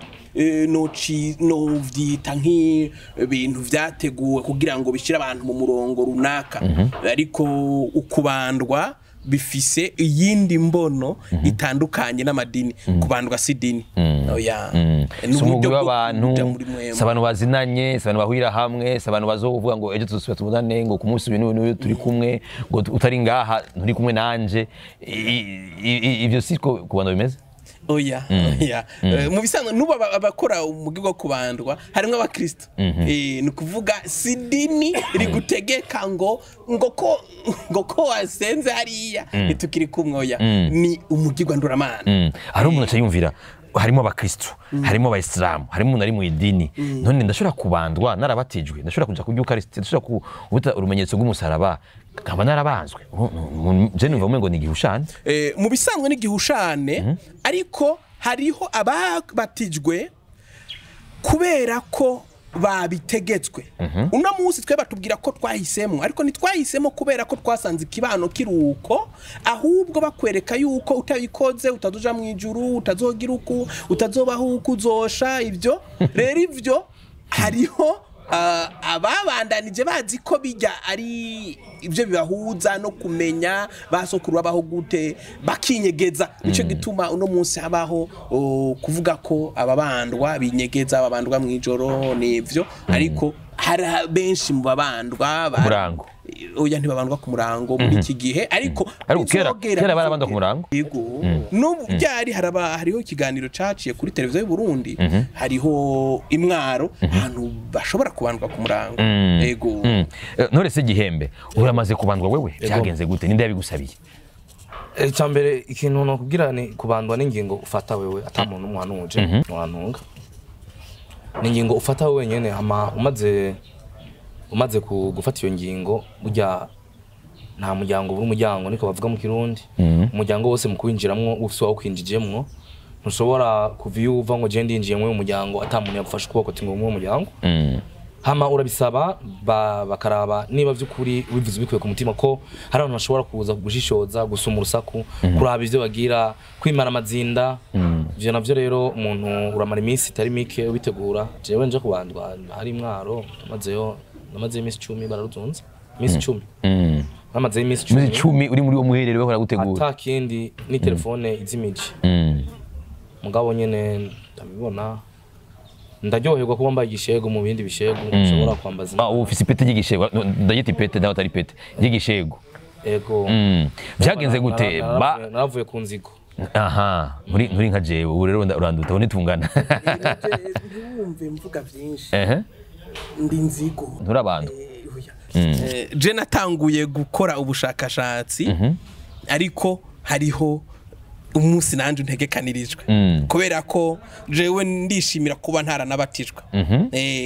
no vyita nk'ibintu vyateguwe kugira ngo bishira abantu mu murongo runaka ariko ukubandwa bifise iyindi mbono itandukanye n'amadini kubandwa si dini oya n'uburyo w'abantu abantu bazinanye abantu bahurira hamwe abantu bazovuga ngo ejo tuzosubira tubonane ngo ku munsi w'intu turi kumwe ngo utari ngaha nturi kumwe nanje ivyo siko kubandwa bimeze oya mu bisanzwe nuba abakora umugirwa wo kubandwa harimwo abakristo ni kuvuga si dini rigutegeka ngo ko wasenze hariya nitukiri kumwe oya ni umugirwa nduramana hari umuntu acayumvira harimo abakristo harimo abayisilamu harimo umuntu ari mu idini none ndashobora kubandwa narabatijwe ndashobora kuja kurya ukarisiti ndashobora kubuta urumenyetso rw'umusaraba nkaba narabanzwe je numva ngo ni igihushane mu bisanzwe ni igihushane ariko hariho ababatijwe kubera ko babitegetswe uno munsi twe batubwira ko twahisemo ariko ntitwahisemo kubera ko twasanze ikibano kiruko ahubwo bakwereka yuko utabikoze utaduja mu ijuru utazogira uko utazobaho uko uzosha ivyo rero ivyo hariho ababandanije bazi ko bijya ari ibyo bibahuza no kumenya basokuru babaho gute bakinyegeza nico gituma uno munsi habaho kuvuga ko ababandwa binyegeza ababandwa mu ijoro nivyo ariko hari benshi mu babandwa murango oya ntibabandwa ku murango muri iki gihe ariko kera barabandwa ku murango yego n'ubu byari hariho ikiganiro caciye kuri televiziyo y'u Burundi hariho imwaro ahantu bashobora kubandwa ku murango yego none se Gihembe uramaze kubandwa wewe cyagenze gute ninde yabigusabiye cyambere ikintu no kugira ni kubandwa n'ingingo ufata wewe atamuntu umwanuje wantunga n'ingingo ufata wewe nyene ama umaze gufata iyo ngingo burya nta muryango buri muryango niko bavuga mu Kirundi umuryango wose mu kwinjiramwo ufise aho kwinjijemwo ntushobora kuvyuva ngo je ndinjiye mu muryango atamuntu yafashe ukuboko tingo mu muryango hama urabisaba bakaraba niba vy'ukuri wivuze bikwiye ku mutima ko hari abantu bashobora kuza gushishoza gusuma urusaku kuraba ivyo bagira kwimara amazinda ivyo navyo rero umuntu uramara iminsi itari mike ubitegura jewe nje kubandwa hari imwaro namaze iminsi 10 bararuzunze iminsi 10 namaze iminsi 10 uri muri uwo muherero bakora gutegura atakindi ni telefone izimije mugabo nyene ndabibona ndaryoherwa kuba mbaye igishego mu bindi bishego ushobora kwambaza ufise ipete y'igishego ndagita ipete nawe atari ipete y'igishego ego byagenze gute naravuye ku nzigo aha muri nka jewe ubu rero uranduta ubone tungana ntiwumve mvuga byinshi ndi nzigo nturabantu je natanguye gukora ubushakashatsi ariko hariho umunsi nanje ntegekanirijwe kubera ko jewe ndishimira kuba ntaranabatijwe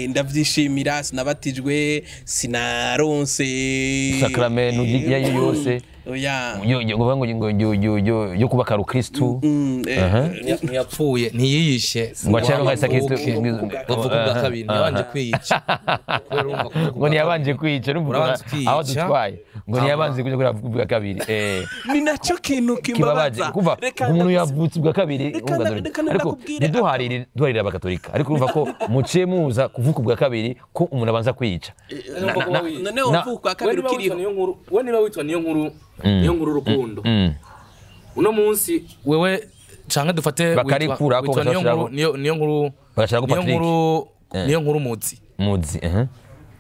ndavyishimira sinabatijwe sinaronse sakramento yayo yose oya yo kuba karu Kristo ntiyapfuye ntiyiyishe ngo cyangwa ngasa Kristo bavuga kabiri yabanje kwiyica ngo ntiyabanje kwiyica n'umvuga aho dutwaye ngo ntiyabanje kujya kuvuga kabiri ni nacyo kintu kimbabaza kuva umuntu yavutse bwa kabiri ariko duharira abakatolika ariko urumva ko muciye muza kuvuka bwa kabiri ko umuntu abanza kwiyica none uvuka kabiri kiriho we niba witwa niyo nkuru rukundo uno munsi wewe canke dufate witwa niyo nkuru niyo nkuru muzi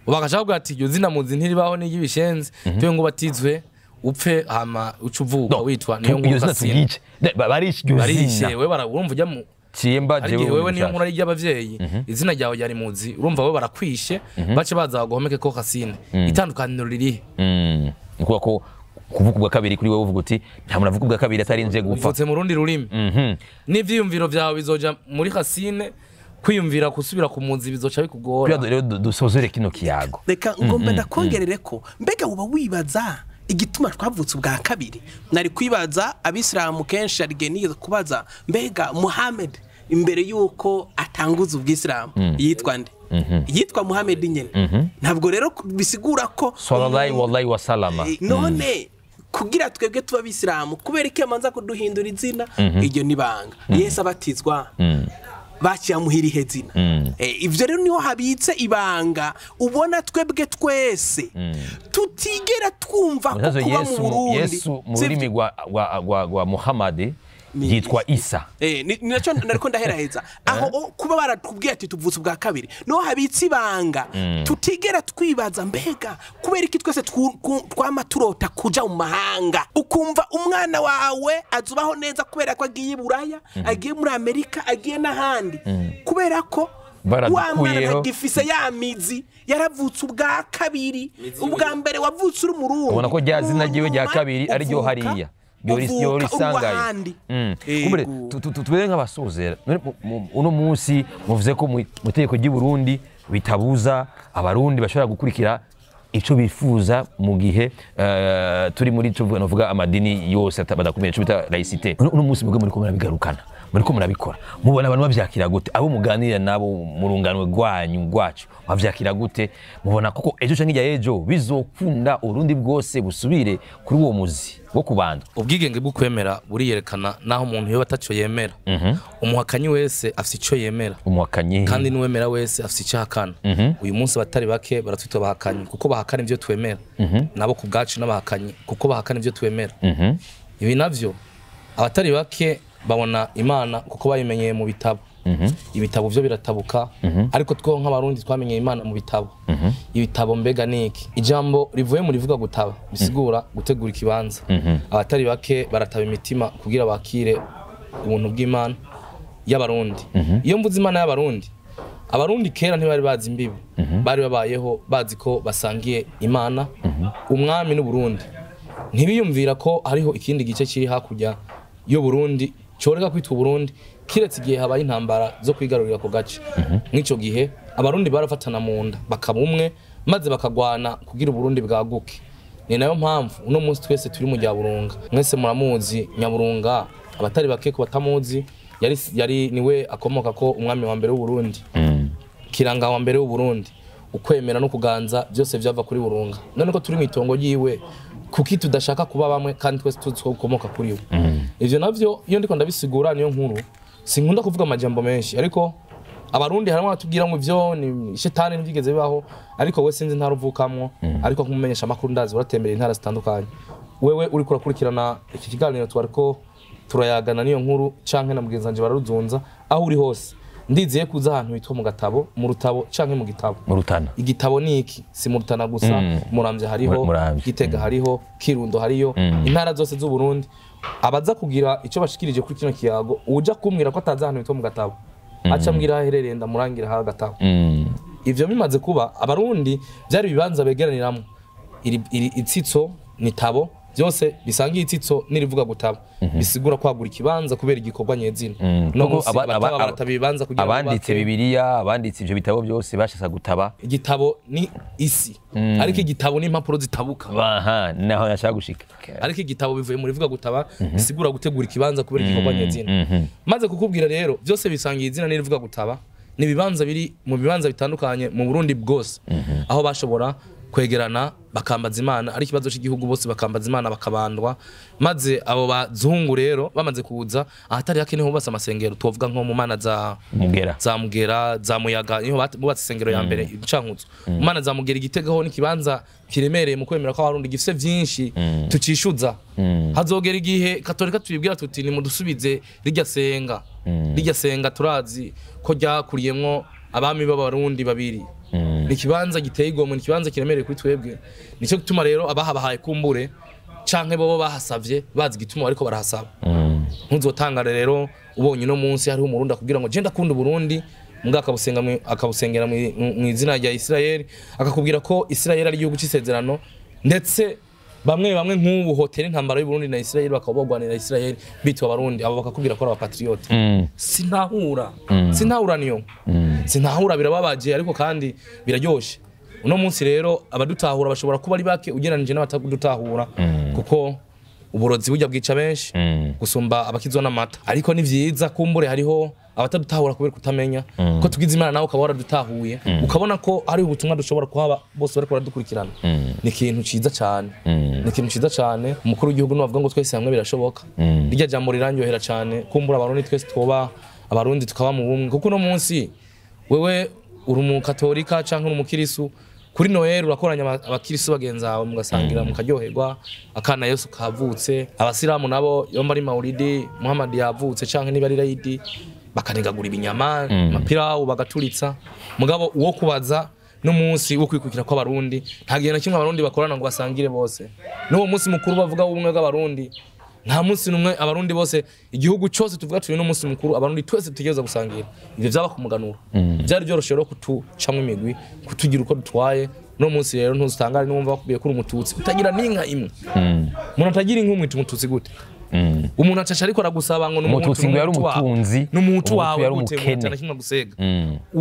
bagashaka kuvuga ati iryo zina muzi ntiribaho n'iry'ibishenzi twe ngo batizwe upfe hama ucuvuka witwa niyo nkuru Kasine barishe we urumva ujya mu Chimba jewe wewe niyo nkuru ari y'abavyeyi izina ryawe ryari muzi urumva we barakwishe bace baza bagomeke ko Kasine itandukaniro riri kuko ko kuvuga bwa kabiri kuri wewe uvuga uti nta muntu avuga bwa kabiri atarinze gupfa uvutse mu rundi rurimi n'ivyiyumviro vyawe bizoja muri Kasine kwiyumvira kusubira ku munzi bizoca bikugora rero dusozere kino kiyago reka ngomba ndakongerere ko mbega uba wibaza igituma twavutse ubwa kabiri nari kwibaza abisilamu kenshi arigeniye kubaza mbega Muhammad imbere yuko atanguza ubwisilamu yitwa nde yitwa Muhammad nyene ntabwo rero bisigura ko sallallahu alaihi wasallam none kugira twebwe tuba abisilamu kubera iki manza kuduhindura izina iryo nibanga Yesu abatizwa baciyamuhira ihezina ivyo rero niho habitse ibanga ubona twebwe twese tutigera twumva ko kuba mu Burundi Yesu mu rurimi rwa Muhammad yitwa Isa ninaco nariko ndaheraheza aho kuba baratubwiye ati tuvutse bwa kabiri no habitse ibanga tutigera twibaza mbega kubera iki twese twama turota kuja mu mahanga ukumva umwana wawe azubaho neza kubera ko agiye Buraya agiye muri Amerika agiye n'ahandi kubera ko wa mwana gifise ya mizi yaravutse ubwa kabiri ubwa mbere wavutse uri mu Rundi ubona ko rya zina ryiwe rya kabiri ari ryo hariya yorisangaye kumbe tubere nk'abasozera uno munsi muvuze ko mu itegeko ry'i Burundi bitabuza abarundi bashobora gukurikira ico bifuza mu gihe turi muri cyo navuga amadini yose badakumira cyo bita laicité uno munsi muge muri ko murabigarukana muri ko murabikora mubona abantu bavyakira gute abo muganira nabo mu runganwe rwacu bavyakira gute mubona koko ejo canke ejo bizokunda urundi bwose busubire kuri uwo muzi wo kubanda ubwigenge bwo kwemera buriyerekana naho umuntu yo bataco yemera umuhakanyi wese afite ico yemera umuhakanyi kandi n'uwemera wese afite ico hakana uyu munsi batari bake baratwita bahakanyi kuko bahakana ivyo twemera nabo ku bwacu n'abahakanyi kuko bahakana ivyo twemera ibi navyo abatari bake babona Imana kuko bayimenyeye mu bitabo ibitabo byo biratabuka ariko two nk'abarundi twamenyeye Imana mu bitabo ibitabo mbega niki ijambo rivuye mu rivuga gutaba bisigura gutegura ikibanza abatari bake barataba imitima kugira bakire ubuntu bw'Imana y'abarundi iyo mvuze Imana y'abarundi abarundi kera ntibari bazi imbibi bari babayeho bazi ko basangiye Imana umwami n'u Burundi ntibiyumvira ko hariho ikindi gice kiri hakurya yo Burundi coreka kwitwa Burundi kiretse igihe habaye intambara zo kwigarurira ko gace nk'ico gihe abarundi barafatana mu nda bakaba umwe maze bakagwana kugira Burundi bwaguke ni nayo mpamvu uno munsi twese turi mu Burunga mwese muramuzi Nyaburunga abatari bake ko batamuzi yari niwe akomoka ko umwami wa mbere w'u Burundi kiranga wa mbere w'u Burundi ukwemera no kuganza byose byava kuri Burunga none ko turi mu itongo yiwe kuki tudashaka kuba bamwe kandi twese tukomoka kuri we ivyo navyo iyo ndiko ndabisigura niyo nkuru sinkunda kuvuga amajambo menshi ariko abarundi harimo batubwira ngo ivyo ni shetani ntigeze bibaho ariko we sinzi ntaruvukamwo ariko kumumenyesha amakuru ndazi uratembera intara zitandukanye wewe uri kurakurikirana iki kiganiro twariko turayagana niyo nkuru canke na mugenzanje bararuzunza aho uri hose ndizeye kuza ahantu hitwa mu gatabo mu rutabo canke mu gitabo mu rutana igitabo niki si mu rutana gusa muramvye hariho Gitega hariho Kirundo hariyo intara zose z'u Burundi abaza kugira ico bashikirije kuri kino kiyago uja kumbwira ko ataza ahantu hitwa mu gatabo aca mbwira aherereye ndamurangira ha gatabo ivyo bimaze kuba abarundi byari bibanza begeraniramwe itsitso nitabo byose bisangiye itsitso nirivuga gutaba bisigura kwagura ikibanza kubera igikorwa nyezina no abatabibanza kugira abanditse Bibiliya abanditse ivyo bitabo byose bashaka gutaba igitabo ni isi ariko igitabo ni impapuro zitabuka naho yashaka gushika ariko igitabo bivuye muri rivuga gutaba bisigura gutegura ikibanza kubera igikorwa nyezina maze kukubwira rero byose bisangiye izina nirivuga gutaba ni bibanza biri mu bibanza bitandukanye mu Burundi bwose aho bashobora kwegerana bakambaza Imana ari kibazo cy'igihugu bose bakambaza Imana bakabandwa maze abo bazungu rero bamaze kuza ahatari yake niho basa amasengero tuvuga nko mu mana za Mugera za Muyaga niho bubatse isengero ya mbere incankuzo mana za Mugera Igitegaho n'ikibanza kiremereye mu kwemera ko abarundi gifise byinshi tucishuza hazogera igihe katolika tubibwira tuti ni mudusubize rijya senga turazi ko ryakuriyemwo abami b'abarundi babiri nikibanza giteye igomwe nikibanza kiremereye kuri twebwe nico gituma rero abahabahaye kumbure canke bobo bahasavye bazi gituma ariko barahasaba ntuzotangara rero ubonye no munsi hari umurundi akubwira ngo je ndakunda Burundi mbwa akabusengera mu izina rya Israel akakubwira ko Israel ari igihugu c'isezerano ndetse bamwe nk'ubu hoteli intambara y'u Burundi na Israel bakabogwanira Israel bitwa abarundi abo bakakubwira ko ari abapatriote sinahura niyo sinahura birababaje ariko kandi biraryoshe uno munsi rero abadutahura bashobora kuba ari bake ugeranije n'abatadutahura kuko uburozi burya bwica benshi gusumba abakizwa n'amata ariko ni vyiza kumbure hariho abatadutahura kubera kutamenya ko tugize Imana nawe ukaba waradutahuye ukabona ko ari ubutumwa dushobora kuhaba bose bariko baradukurikirana ni ikintu ciza cyane umukuru w'igihugu n'abavuga ngo twese hamwe birashoboka rijya jambo rirangyohera cyane kumbura abarundi twese twoba abarundi tukaba mu bumwe kuko no munsi wewe uri umukatolika canke uri umukirisu kuri Noel urakoranya abakirisu bagenzawe mugasangira mukaryoherwa akana Yesu kavutse abasilamu nabo yomba ari Maulidi Muhammad yavutse canke niba ari Eid bakanegagura ibinyama mapira bagaturitsa mugabo uwo kubaza no munsi wo kwikukira kwa barundi ntagiye na kimwe abarundi bakorana ngo basangire bose no munsi mukuru bavuga ubumwe bw'abarundi nta munsi numwe abarundi bose igihugu cyose tuvuga turi no munsi mukuru abarundi twese tugeza gusangira ivyo byaba kumuganura byari byoroshe rero kutucamwe imigwi kutugira uko dutwaye no munsi rero ntuzitangare numva bakubiye kuri umututsi utagira n'inka imwe umuntu atagira inka umwe umututsi gute umuntu acaca ariko aragusaba ngo n'umutu yari umutunzi n'umutu wawe gute cyane kimwe gusega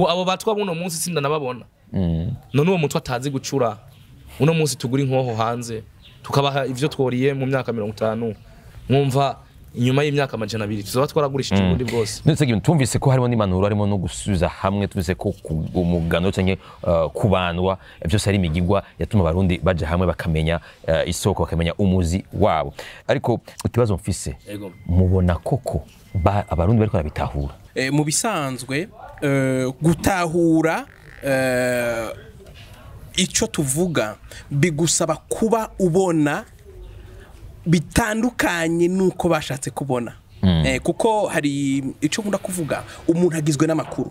abo batwa buno munsi sinda nababona none uwo mutwe atazi gucura uno munsi tugura inkoho hanze tukabaha ivyo tworiye mu myaka 50 mwumva inyuma y'imyaka 200 tuzaba twaragurishije ubundi bwose ndetse tumvise ko harimo n'impanuro harimo no gusubiza hamwe tuvuze ko umugano cyangwa kubandwa byose ari imigigwa yatuma abarundi baje hamwe bakamenya isoko bakamenya umuzi wabo ariko ikibazo mfise mubona koko abarundi bariko barabitahura mu bisanzwe gutahura ico tuvuga bigusaba kuba ubona bitandukanye nuko bashatse kubona kuko hari ico nkunda kuvuga umuntu agizwe n'amakuru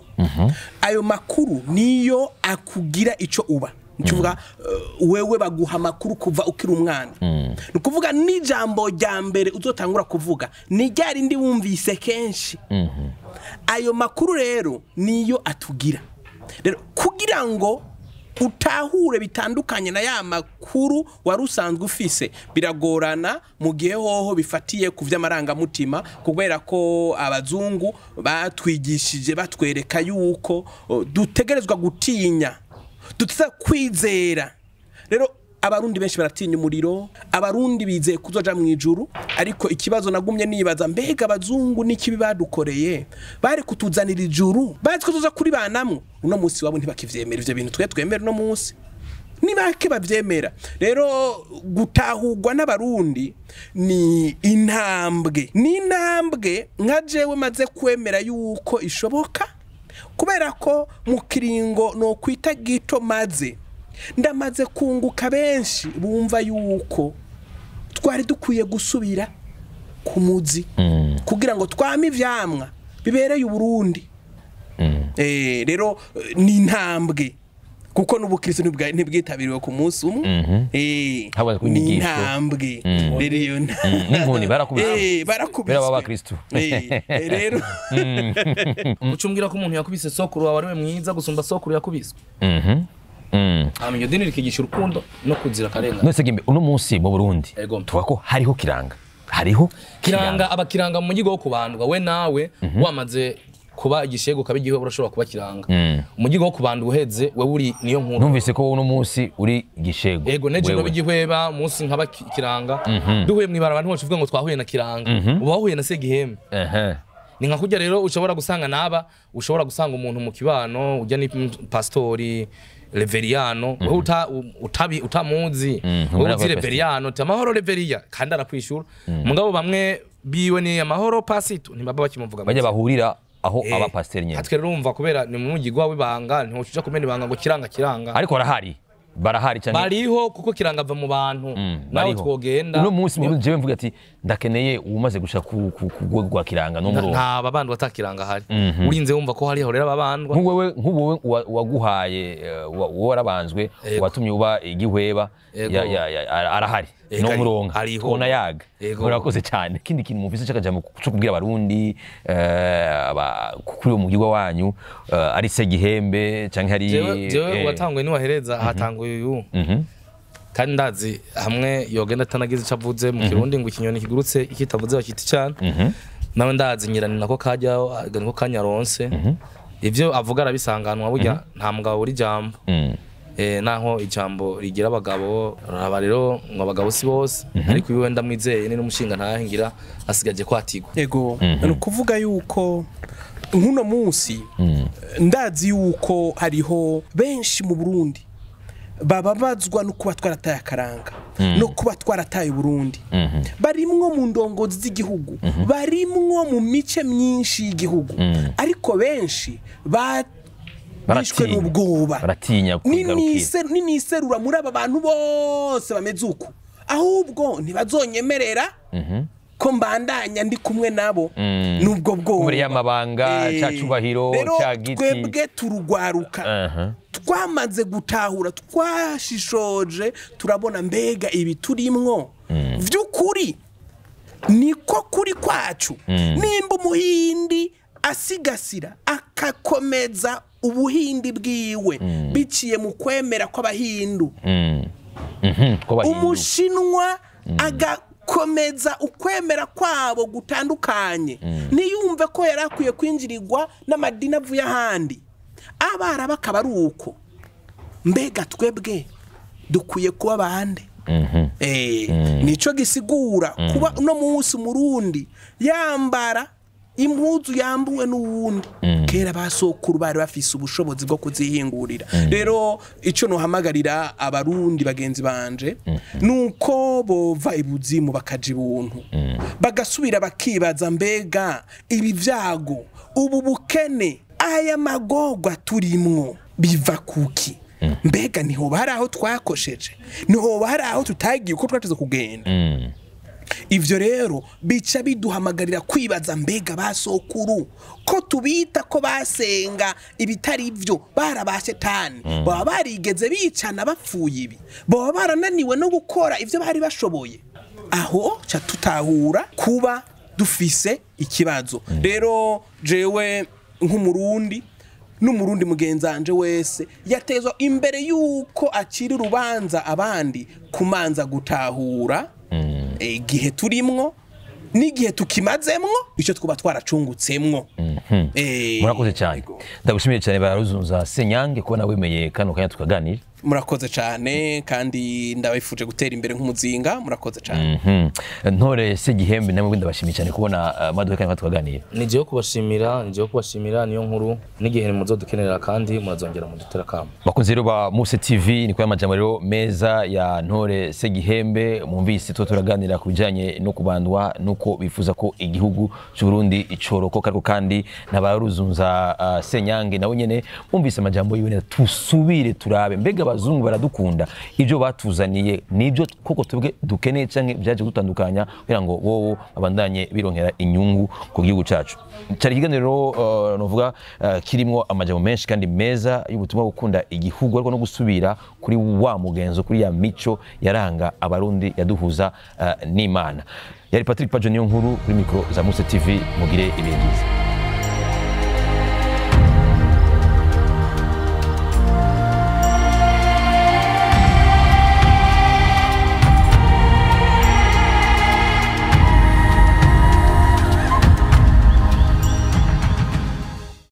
ayo makuru niyo akugira ico uba ncuvuga wewe baguha makuru kuva ukiri umwana nukuvuga n'ijambo rya mbere uzotangura kuvuga ni ryari ndi wumvise kenshi ayo makuru rero niyo atugira rero kugira ngo utahure bitandukanye na ya makuru warusanzwe ufise biragorana mu gihe hoho bifatiye ku vy'amarangamutima kubera ko abazungu batwigishije batwereka yuko dutegerezwa gutinya duteza kwizera rero abarundi benshi baratinya umuriro abarundi bizeye kuzoja mu ijuru ariko ikibazo nagumye nibaza mbega abazungu n'ikibi badukoreye bari kutuzanira ijuru bazi ko tuza kuri banamwe uno munsi wabo ntibakivyemera ivyo bintu twemera uno munsi nibake bavyemera rero gutahurwa n'abarundi ni intambwe nka jewe maze kwemera yuko ishoboka kubera ko mu kiringo no kwita gito maze ndamaze kunguka benshi bumva yuko twari dukwiye gusubira ku muzi kugira ngo twame ivyamwa bibereye uburundi rero ni intambwe kuko n'ubukristo ntibwitabiriwe ku munsi umwe ni intambwe rero iyo n'inkoni barakubise barakubise rero ucumbwira ko umuntu yakubise sokuru wawe ari we mwiza gusumba sokuru yakubiswe amenyo dini rikigisha urukundo no kuzira karenga nose gembe uno munsi mu Burundi tuvuga ko hariho kiranga abakiranga mu mugigo wo kubandwa we nawe wamaze kuba igishego kabigiwe urashobora kuba kiranga umugigo wo kubandwa uheze we uri niyo nkuru numvise ko uno munsi uri igishego yego neje no bigihweba munsi nkaba kiranga duhuye mwibara abantu bose uvuga ngo twahuye na kiranga ubahuye na segihembe ni nka kujya rero ushobora gusanga naba ushobora gusanga umuntu mu kibano ujya ni pastori Reveriano utamuzi uzi Reveriano tamahoro Reveria kandi arakwishura mugabo bamwe biwe ni amahoro pasito ntibaba bakimuvuga bajya bahurira aho aba pasteur nyene atwe rumva kubera ni mu mugigwa w'ibanga ntihocuja kumena ibanga ngo kiranga ariko barahari cyane bariho kuko kiranga ava mu bantu naho twogenda uno munsi mu jewe mvuga ati ndakeneye umaze gusha ku rwa kiranga no murongo nta babandwa atakiranga hari urinze wumva ko hari horera babandwa nk'uwewe waguhaye warabanzwe watumye uba igihweba arahari no murongo ona yaga urakoze cyane kindi kintu muvise cyakajamo cyo kubwira abarundi kuri uwo mugirwa wanyu ari se gihembe canke hari jewe watangwe ni wahereza hatangwe uyu kandi ndazi hamwe yogenda atanagize icavuze mu kirundi ngo ikinyoni kigurutse ikitavuze bakiti cyane nawe ndazi nyirani nako kajya niko kanyaronse ivyo avuga arabisanganwa burya nta mugabo uri jambo naho ijambo rigira abagabo raba rero ngo abagabo si bose ariko iwe ndamwizeye ni n'umushinga ntahingira asigaje kwatigwa yego no kuvuga yuko nkuno munsi ndazi yuko hariho benshi mu Burundi bababazwa no kuba twarataye akaranga no kuba twarataye Burundi barimwo mu ndongozi z'igihugu barimwo mu mice myinshi y'igihugu ariko benshi barishwe n'ubwoba baratinya kwigarukira niniserura muri aba bantu bose bameze uko ahubwo ntibazonyemerera ko mbandanya ndi kumwe nabo nubwo bwoba muri yamabanga cyacubahiro cyagiti twebwe turugwaruka twamaze gutahura twashishoje turabona mbega ibi turimwo vy'ukuri niko kuri kwacu nimba umuhindi asigasira akakomeza ubuhindi bwiwe biciye mu kwemera kw'abahindu umushinwa agakomeza ukwemera kwabo gutandukanye niyumve ko yarakwiye kwinjirirwa n'amadini avuye ahandi abara bakaba ari uko mbega twebwe dukwiye kuba bande nico gisigura kuba no munsi Murundi yambara impuzu yambuwe n'uwundi kera basokuru bari bafise ubushobozi bwo kuzihingurira rero ico no hamagarira abarundi bagenzi banje nuko bova ibuzimu bakaja ibuntu bagasubira bakibaza mbega ibi vyago ubu bukene aya magorwa turimwo biva kuki mbega niho bari aho twakosheje niho bari aho tutagiye uko twateze kugenda ivyo rero bica biduhamagarira kwibaza mbega basokuru ko tubita ko basenga ibitari ivyo barabashetani baba barigeze bicana bapfuye ibi baba barananiwe no gukora ivyo bari bashoboye aho ca tutahura kuba dufise ikibazo rero jewe nk'umurundi n'umurundi mugenzanje wese yatezwa imbere yuko akiri urubanza abandi kumanza gutahura igihe turimwo n'igihe tukimazemwo icyo twuba twaracungutsemwo murakoze cyane ndagushimiye cyane Bararuzunza Senyange kubona wemeye kano kanya tukaganira murakoze cyane kandi ndabifuje gutera imbere nk'umuzinga murakoze cyane Ntore Segihembe namwe ndabashimiye cyane kubona maduka kanya tukaganira nije kubashimira niyo nkuru n'igihe muzodukenera kandi murazongera mu dutera kama bakunze rero ba Muse TV ni kwa amajambo rero meza ya Ntore Segihembe mumvise turaganira kubijanye no kubandwa nuko bifuza ko igihugu cy'u Burundi icoroko kandi n'Abaruzunza Senyange nawe nyene mumvise amajambo yiwe tusubire turabe mbega abazungu baradukunda ibyo batuzaniye nibyo koko twebwe dukeneye canke byaje gutandukanya kugira ngo wowe abandanye bironkera inyungu ku gihugu cacu cyari kiganiro novuga kirimo amajambo menshi kandi meza y'ubutumwa gukunda igihugu ariko no gusubira kuri wa mugenzo kuri ya mico yaranga abarundi yaduhuza n'Imana yari Patrick Pajo niyo nkuru kuri micro za Muse TV mugire ibihe byiza